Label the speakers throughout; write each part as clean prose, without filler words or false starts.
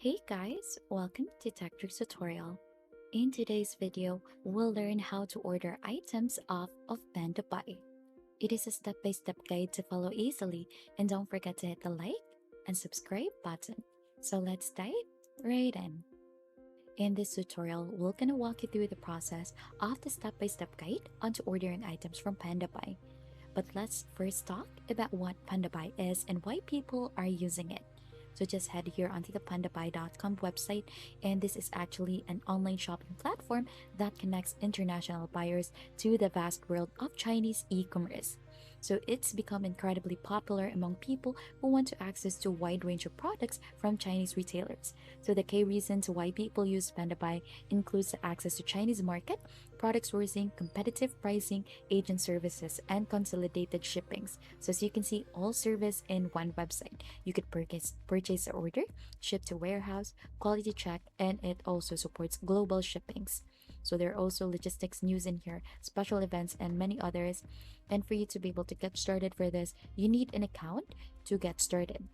Speaker 1: Hey guys, welcome to Tech Tricks tutorial. In today's video, we'll learn how to order items off of Pandabuy. It is a step-by-step guide to follow easily, and don't forget to hit the like and subscribe button. So let's dive right in. In this tutorial, we're gonna walk you through the process of the step-by-step guide onto ordering items from Pandabuy. But let's first talk about what Pandabuy is and why people are using it. So just head here onto the pandabuy.com website, and this is actually an online shopping platform that connects international buyers to the vast world of Chinese e-commerce. So it's become incredibly popular among people who want to access to a wide range of products from Chinese retailers. So the key reasons why people use Pandabuy includes the access to Chinese market, product sourcing, competitive pricing, agent services, and consolidated shippings. So as you can see, all service in one website. You could purchase the order, ship to warehouse, quality check, and it also supports global shippings. So there are also logistics news in here, special events, and many others. And for you to be able to get started for this, you need an account to get started.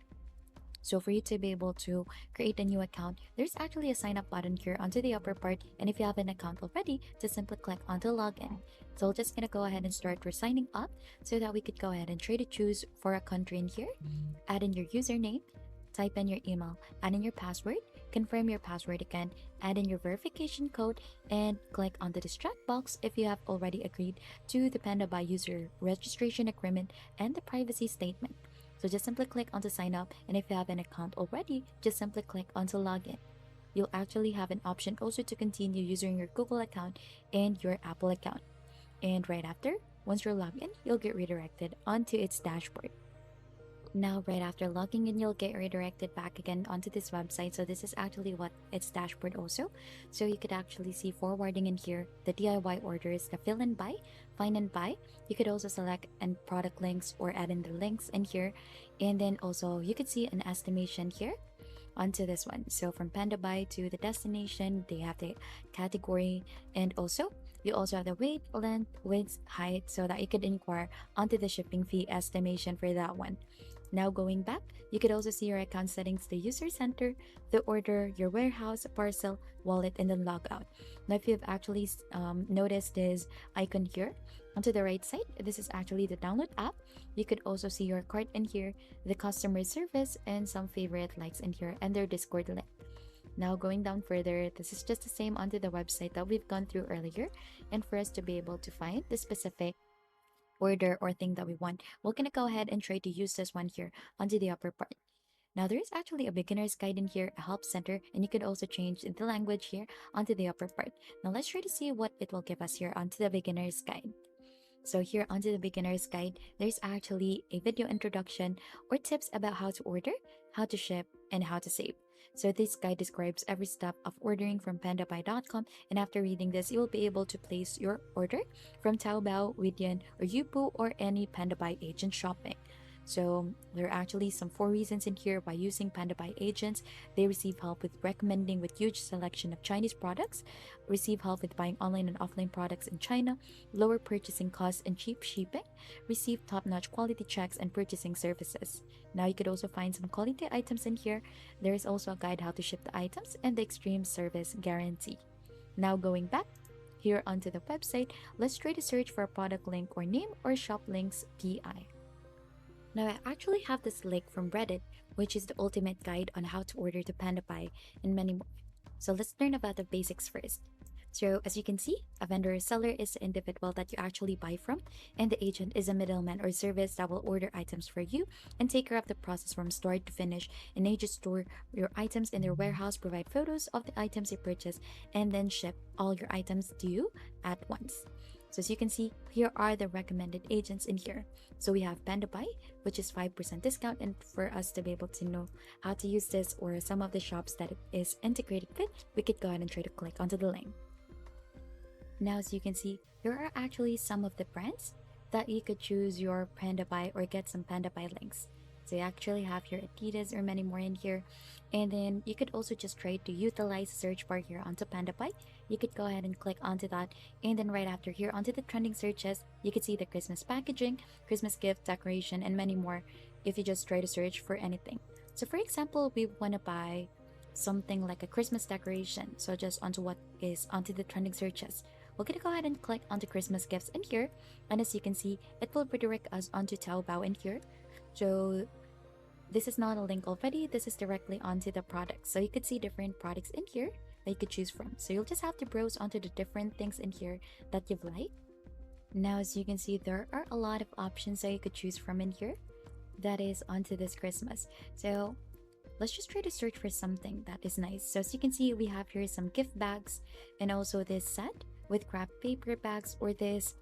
Speaker 1: So for you to be able to create a new account, there's actually a sign up button here onto the upper part. And if you have an account already, just simply click onto login. So we're just gonna go ahead and start for signing up so that we could go ahead and try to choose for a country in here. Add in your username, type in your email, add in your password, confirm your password again, add in your verification code, and click on the distract box if you have already agreed to the Pandabuy user registration agreement and the privacy statement. So just simply click on to sign up, and if you have an account already, just simply click on to login. You'll actually have an option also to continue using your Google account and your Apple account. And right after, once you're logged in, you'll get redirected onto its dashboard. Now, right after logging in, you'll get redirected back again onto this website. So this is actually what its dashboard also. So you could actually see forwarding in here, the DIY orders, the fill and buy, find and buy. You could also select and product links or add in the links in here. And then also you could see an estimation here onto this one. So from Pandabuy to the destination, they have the category, and also you also have the weight, length, width, height, so that you could inquire onto the shipping fee estimation for that one. Now going back, you could also see your account settings, the user center, the order, your warehouse, parcel, wallet, and then logout. Now if you've actually noticed this icon here onto the right side, this is actually the download app. You could also see your cart in here, the customer service, and some favorite likes in here, and their Discord link. Now going down further, this is just the same onto the website that we've gone through earlier. And for us to be able to find the specific order or thing that we want, we're gonna go ahead and try to use this one here onto the upper part. Now there is actually a beginner's guide in here, a help center, and you could also change the language here onto the upper part. Now let's try to see what it will give us here onto the beginner's guide. So here onto the beginner's guide, there's actually a video introduction or tips about how to order, how to ship, and how to save. So this guide describes every step of ordering from pandabuy.com, and after reading this, you will be able to place your order from Taobao, Widian, or Youpu, or any Pandabuy agent shopping. So there are actually some 4 reasons in here why using Pandabuy agents. They receive help with recommending with huge selection of Chinese products, receive help with buying online and offline products in China, lower purchasing costs and cheap shipping, receive top-notch quality checks and purchasing services. Now you could also find some quality items in here. There is also a guide how to ship the items and the extreme service guarantee. Now going back here onto the website, let's try to search for a product link or name or shop links PI. Now I actually have this link from Reddit, which is the ultimate guide on how to order to Pandabuy and many more. So let's learn about the basics first. So as you can see, a vendor or seller is the individual that you actually buy from, and the agent is a middleman or service that will order items for you and take care of the process from start to finish. An agent store your items in their warehouse, provide photos of the items you purchase, and then ship all your items to you at once. So as you can see, here are the recommended agents in here. So we have Pandabuy, which is 5% discount, and for us to be able to know how to use this or some of the shops that it is integrated with, we could go ahead and try to click onto the link. Now as you can see, there are actually some of the brands that you could choose your Pandabuy or get some Pandabuy links. So you actually have your Adidas or many more in here. And then you could also just try to utilize the search bar here onto Pandabuy. You could go ahead and click onto that. And then right after here onto the trending searches, you could see the Christmas packaging, Christmas gift, decoration, and many more if you just try to search for anything. So for example, we want to buy something like a Christmas decoration. So just onto what is onto the trending searches. We're gonna go ahead and click onto Christmas gifts in here. And as you can see, it will redirect us onto Taobao in here. So this is not a link already. This is directly onto the product. So you could see different products in here that you could choose from. So you'll just have to browse onto the different things in here that you've liked. Now, as you can see, there are a lot of options that you could choose from in here that is onto this Christmas. So let's just try to search for something that is nice. So as you can see, we have here some gift bags and also this set with craft paper bags or this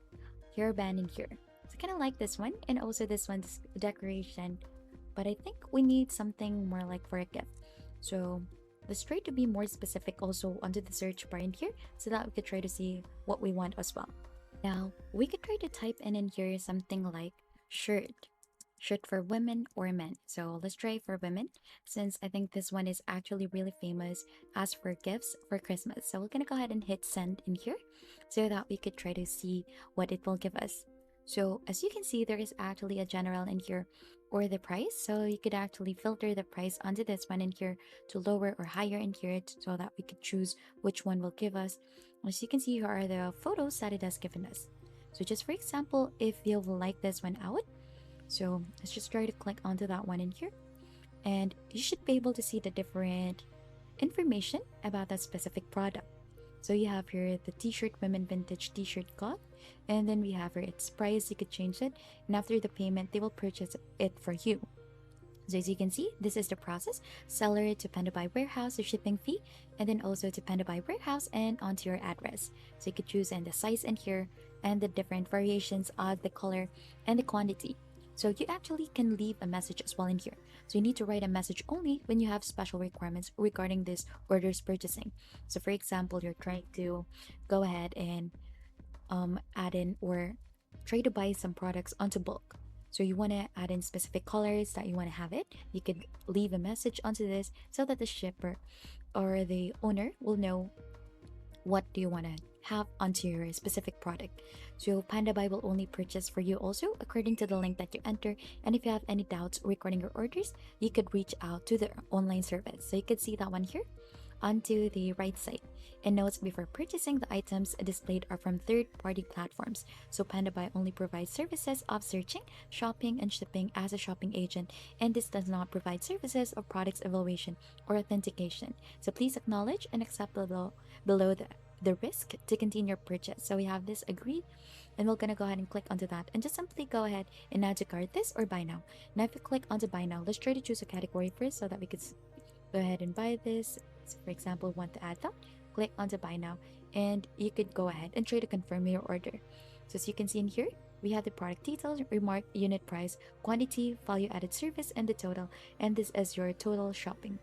Speaker 1: hairband in here. So I kind of like this one and also this one's decoration, but I think we need something more like for a gift. So let's try to be more specific also onto the search bar in here so that we could try to see what we want as well. Now we could try to type in here something like shirt for women or men. So let's try for women since I think this one is actually really famous as for gifts for Christmas. So we're gonna go ahead and hit send in here so that we could try to see what it will give us. So as you can see, there is actually a general in here or the price. So you could actually filter the price onto this one in here to lower or higher in here so that we could choose which one will give us. As you can see, here are the photos that it has given us. So just for example, if you will like this one out, so let's just try to click onto that one in here. And you should be able to see the different information about that specific product. So you have here the t-shirt women vintage t-shirt cloth. And then we have here its price, you could change it. And after the payment, they will purchase it for you. So as you can see, this is the process. Seller to Pandabuy warehouse, the shipping fee, and then also to Pandabuy warehouse and onto your address. So you could choose and the size in here and the different variations of the color and the quantity. So you actually can leave a message as well in here. So you need to write a message only when you have special requirements regarding this orders purchasing. So for example, you're trying to go ahead and add in or try to buy some products onto bulk. So you want to add in specific colors that you want to have it. You could leave a message onto this so that the shipper or the owner will know what do you want to have onto your specific product. So Pandabuy will only purchase for you also according to the link that you enter. And if you have any doubts regarding your orders, you could reach out to the online service. So you could see that one here onto the right side. And notes before purchasing, the items displayed are from third-party platforms. So Pandabuy only provides services of searching, shopping, and shipping as a shopping agent, and this does not provide services of products evaluation or authentication. So please acknowledge and accept below the risk to continue your purchase. So we have this agreed, and we're gonna go ahead and click onto that and just simply go ahead and add to cart this or buy now. Now if you click onto buy now, let's try to choose a category first so that we could go ahead and buy this. So for example, want to add that, click onto buy now, and you could go ahead and try to confirm your order. So as you can see in here, we have the product details, remark, unit price, quantity, value added service, and the total, and this is your total shopping.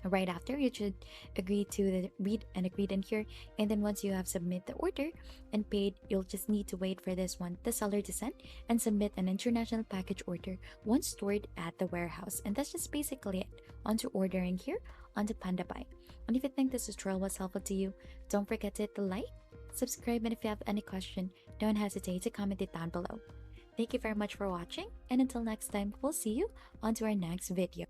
Speaker 1: Right after, you should agree to the read and agreed in here, and then once you have submit the order and paid, you'll just need to wait for this one, the seller to send and submit an international package order once stored at the warehouse. And that's just basically it onto ordering here onto Pandabuy. And if you think this tutorial was helpful to you, don't forget to hit the like, subscribe, and if you have any question, don't hesitate to comment it down below. Thank you very much for watching, and until next time, we'll see you onto our next video.